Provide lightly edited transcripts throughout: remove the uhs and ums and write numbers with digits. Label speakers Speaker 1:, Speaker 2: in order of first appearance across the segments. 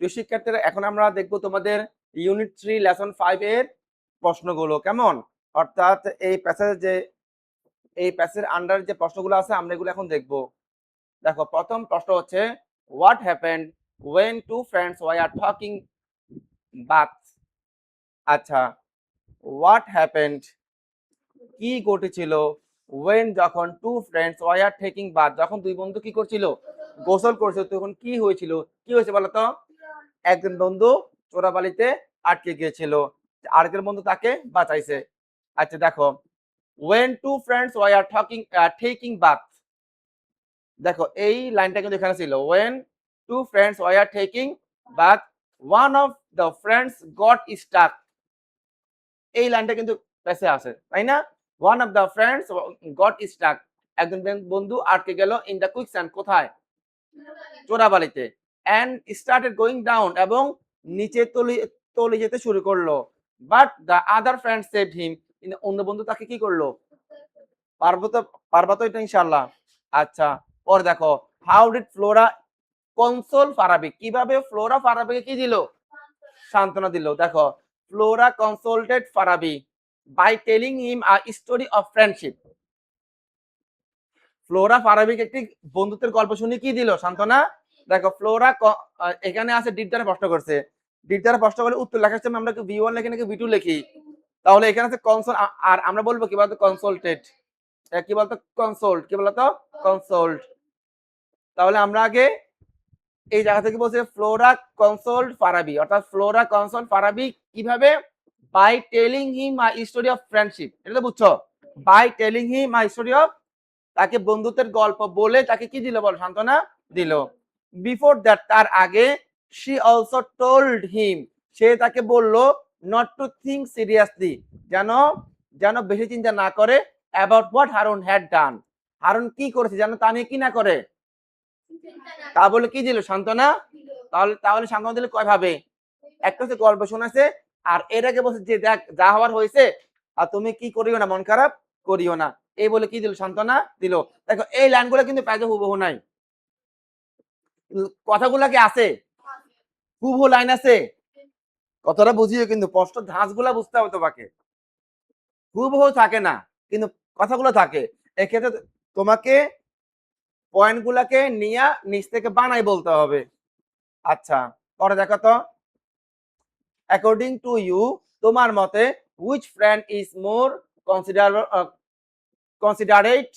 Speaker 1: প্রিয় শিক্ষার্থীরা, এখন আমরা দেখব তোমাদের ইউনিট 3 লেসন 5 এর প্রশ্নগুলো কেমন। অর্থাৎ এই প্যাসেজের আন্ডার যে প্রশ্নগুলো আছে আমরা এগুলো এখন দেখব। দেখো, প্রথম প্রশ্ন হচ্ছে what happened when two friends were talking bath. আচ্ছা, হোয়াট হ্যাপেন্ড কি ঘটেছিল ওয়েন যখন two friends were taking bath, যখন দুই বন্ধু কি করছিল, গোসল করছিল, তখন কি হয়েছিল, কি হয়েছে বলো তো? একজন বন্ধু চোরাবালিতে আটকে গিয়েছিল, আরেকজন বন্ধু তাকে বাঁচাইছে। আচ্ছা দেখো, when two friends were taking bath, দেখো এই লাইনটা কিন্তু এখানে ছিল, when two friends were taking bath one of the friends got stuck, এই লাইনটা কিন্তু পেছে আছে, তাই না? one of the friends got stuck, একজন বন্ধু আটকে গেল in the quicksand, কোথায়? চোরাবালিতে। and started going down, এবং নিচে তলে যেতে শুরু করলো। but the other friend saved him, কিন্তু অন্য বন্ধু তাকে কি করলো? পারবা তো এটা ইনশাআল্লাহ। আচ্ছা, পরে দেখো, how did Flora console Farabi, কিভাবে ফ্লোরা ফারাবিকে কি দিল? সান্ত্বনা দিল। দেখো, Flora consulted Farabi by telling him a story of friendship. Flora ফারাবিকে একটি বন্ধুত্বের গল্প শুনে কি দিল? সান্ত্বনা। দেখো, ফ্লোরা এখানে আছে ডিড দ্বারা প্রশ্ন করছে, ডিড দ্বারা প্রশ্ন করলে উত্তর লেখার সময় আমরা কি V1 লিখি নাকি V2 লিখি? তাহলে এখানে আছে কনসোল, আর আমরা বলবো কি বলতো? কনসোল্টেড। কি বলতো? কনসোল্ট। কি বলতো? কনসোল্ট। তাহলে আমরা আগে এই জায়গা থেকে বলছি ফ্লোরা কনসোল্ট ফারাবি, অর্থাৎ ফ্লোরা কনসোল্ট ফারাবি কিভাবে? By telling him a story of friendship. এটা তো বুঝছো? By telling him a story of, তাকে বন্ধুত্বের গল্প বলে তাকে কি দিল বল? সান্ত্বনা দিল। বিফোর দ্যাট, তার আগে, শি অলসো টোল্ড হিম, সে তাকে বলল নট টু থিঙ্ক সিরিয়াসলি, যেন যেন বেশি চিন্তা না করে, about what Harun had done, Harun কি করেছে যেন তা নিয়ে কি না করে, তা বলে কি দিল? সান্ত্বনা। তাহলে সান্ত্বনা দিলে কয় ভাবে? একটা হচ্ছে গল্প শোনাছে, আর এর আগে বলছে যে দেখ যা হওয়ার হয়েছে, আর তুমি কি করিও না, মন খারাপ করিও না, এই বলে কি দিল? সান্ত্বনা দিল। দেখো, এই লাইনগুলো কিন্তু প্রায় হুবহু নাই, কথাগুলা কি আছে? হুবহু লাইন আছে, কতটা বুঝিও, কিন্তু প্রশ্ন ধাঁচগুলা বুঝতে হবে তোমাকে, হুবহু থাকে না, কিন্তু কথাগুলো থাকে। এক্ষেত্রে তোমাকে পয়েন্ট গুলাকে নিয়ে নিচ থেকে বানাই বলতে হবে। আচ্ছা, পরে দেখো তো, অ্যাকর্ডিং টু ইউ, তোমার মতে, which friend is more considerate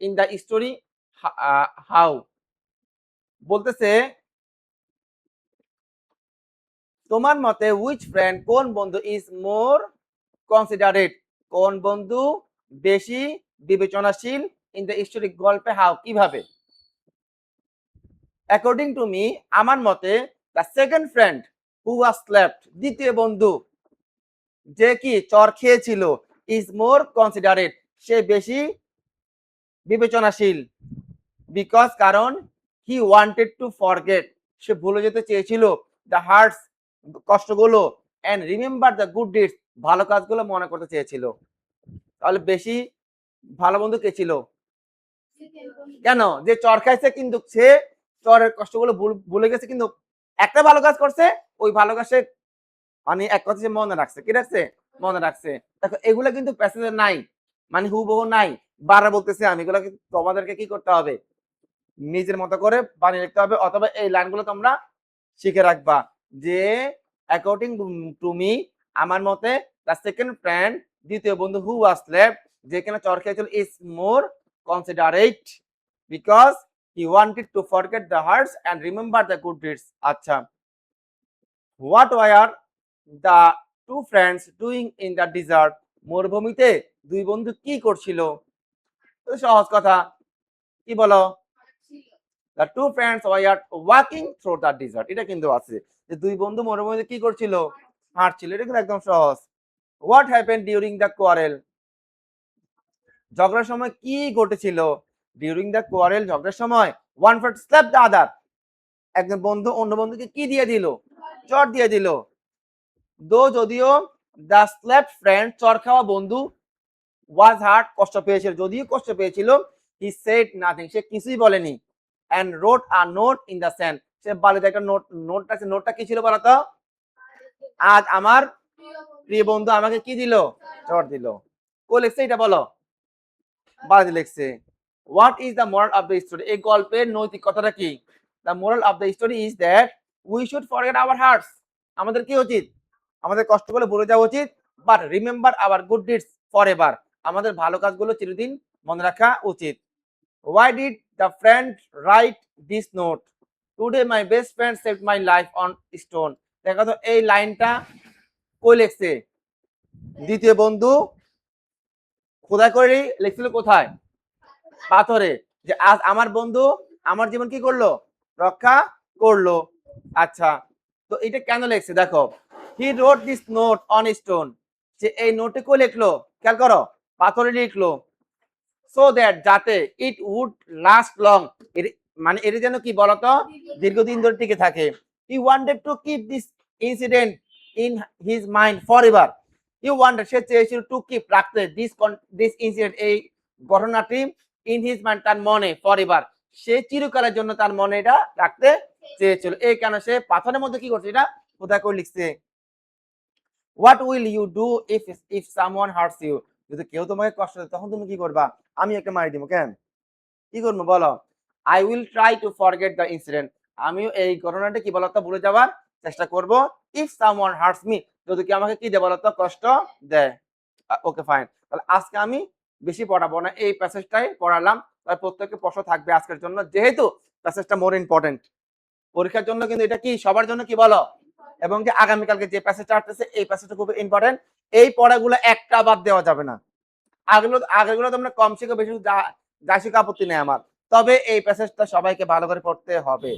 Speaker 1: in the story, how, বলতেছে তোমার মতে হুইচ ফ্রেন্ড, কোন বন্ধু, ইজ মোর কনসিডারেট, কোন বন্ধু বেশি বিবেচনাশীল, ইন দ্য স্টোরি, গল্পে, হাউ, কিভাবে? অ্যাকর্ডিং টু মি, আমার মতে, the second friend who was slept, দ্বিতীয় বন্ধু যে কি চর খেয়েছিল, ইজ মোর কনসিডারেট, সে বেশি বিবেচনাশীল, বিকজ, কারণ, হি ওয়ান্টেড টু ফরগেট, সে ভুলে যেতে চেয়েছিল, দ্য হার্টস, কষ্টগুলো, and remember the good deeds, ভালো কাজগুলো মনে করতে চেয়েছিল। তাহলে বেশি ভালো বন্ধু কে ছিল? কেন? যে চর খাইছে, কিন্তু সে চরের কষ্টগুলো ভুলে গেছে, কিন্তু একটা ভালো কাজ করছে, ওই ভালো কাজে মানে এক কথা সে মনে রাখছে। কি রাখছে? মনে রাখছে। দেখো, এগুলো কিন্তু প্যাসেজে নাই, মানে হুবহু নাই, বারবার বলতেছি আমি, এগুলো তোমাদেরকে কি করতে হবে? নিজের মতো করে বানিয়ে লিখতে হবে, অথবা এই লাইনগুলো তোমরা শিখে রাখবা যে অ্যাকর্ডিং টু মি, আমার মতে, দ্য সেকেন্ড ফ্রেন্ড, দ্বিতীয় বন্ধু, হু ওয়াজ লেফট, যেখানে চর খেয়েছিল, is more considerate because he wanted to forget the hurts and remember the good deeds. আচ্ছা, what were the two friends doing in the desert, মরুভূমিতে দুই বন্ধু কি করছিল? সহজ কথা, কি বলো? The two friends were walking through the desert, এটা কিন্তু আছে যে দুই বন্ধু মরুভূমিতে কি করছিল? হাঁটছিল, এটা কিন্তু একদম সহজ। What happened during the quarrel, ঝগড়ার সময় কি ঘটেছিল? During the quarrel, ঝগড়ার সময়, one friend slapped the other, একজন বন্ধু অন্য বন্ধুকে কি দিয়ে দিল? চড় দিয়ে দিল। যদিও the slapped friend, চড় খাওয়া বন্ধু, was hurt, কষ্ট পেয়েছিল, যদিও কষ্ট পেয়েছিল, he said nothing, সে কিছুই বলেনি, and wrote a note in the sand, সে বালিতে একটা নোটটা কি ছিল বলতো? আজ আমার প্রিয় বন্ধু আমাকে কি দিল? চট দিল। কো লিখছে এটা বলো? বালিতে লিখছে। What is the moral of the story? এই গল্পের নৈতিক কথাটা কি? The moral of the story is that we should forget our hertz. আমাদের কি উচিত? আমাদের কষ্টগুলো ভুলে যাওয়া উচিত, but remember our good deeds forever. আমাদের ভালো কাজগুলো চিরদিন মনে রাখা উচিত। Why did the friend write this note? Today my best friend saved my life on stone. দেখো তো এই লাইনটা কই লিখছে? দ্বিতীয় বন্ধু খোদাই করে লিখছিল কোথায়? পাথরে। যে আজ আমার বন্ধু আমার জীবন কি করলো? রক্ষা করলো। আচ্ছা, তো এটা কেন লিখছে দেখো। হি রোট দিস নোট অন স্টোন। যে এই নোটে কই লিখলো? খেয়াল করো, পাথরে লিখলো। সো দ্যাট যাতে ইট উড লাস্ট লং, মানে এটা যেন কি বলতো দীর্ঘদিন ধরে টিকে থাকে। He wanted to keep this incident in his mind forever. He wanted, সে চেয়েছিল টু কিপ রাখতে দিস ইনসিডেন্ট, এই ঘটনাটি ইন হিজ মাইন্ড, তার মনে ফরএভার, সে চিরকালের জন্য তার মনে এটা রাখতে চেয়েছিল। এই কেন সে পাথরের মধ্যে কি করছে? এটা কোথায় করে লিখছে। What will you do if someone hurts you? যদি কেউ তোমাকে কষ্ট দেয় তখন তুমি কি করবা? আমি একটা মারি দিব কেন? কি করবো বলো? I will try to forget the incident. আমিও এই ঘটনাটা কি বলতো ভুলে যাওয়ার চেষ্টা করব। ইফ সামওয়ান হার্টস মি, যদি কি আমাকে কি দেয় বলতো কষ্ট দেয়। ওকে ফাইন, তাহলে আজকে আমি বেশি পড়াবো না, এই প্যাসেজটাই পড়ালাম। তাই প্রত্যেককে প্রশ্ন থাকবে আজকের জন্য, যেহেতু প্যাসেজটা মোর ইম্পর্টেন্ট পরীক্ষার জন্য, কিন্তু এটা কি সবার জন্য কি বলো? এবং যে আগামীকালকে যে প্যাসেজটা আসতেছে এই প্যাসেজটা খুব ইম্পর্টেন্ট। এই পড়াগুলো একটা বাদ দেওয়া যাবে না। আগেগুলো তোমরা কম শিখো বেশি যা শিখো আপত্তি নেই আমার, তবে এই প্যাসেজটা সবাইকে ভালো করে পড়তে হবে।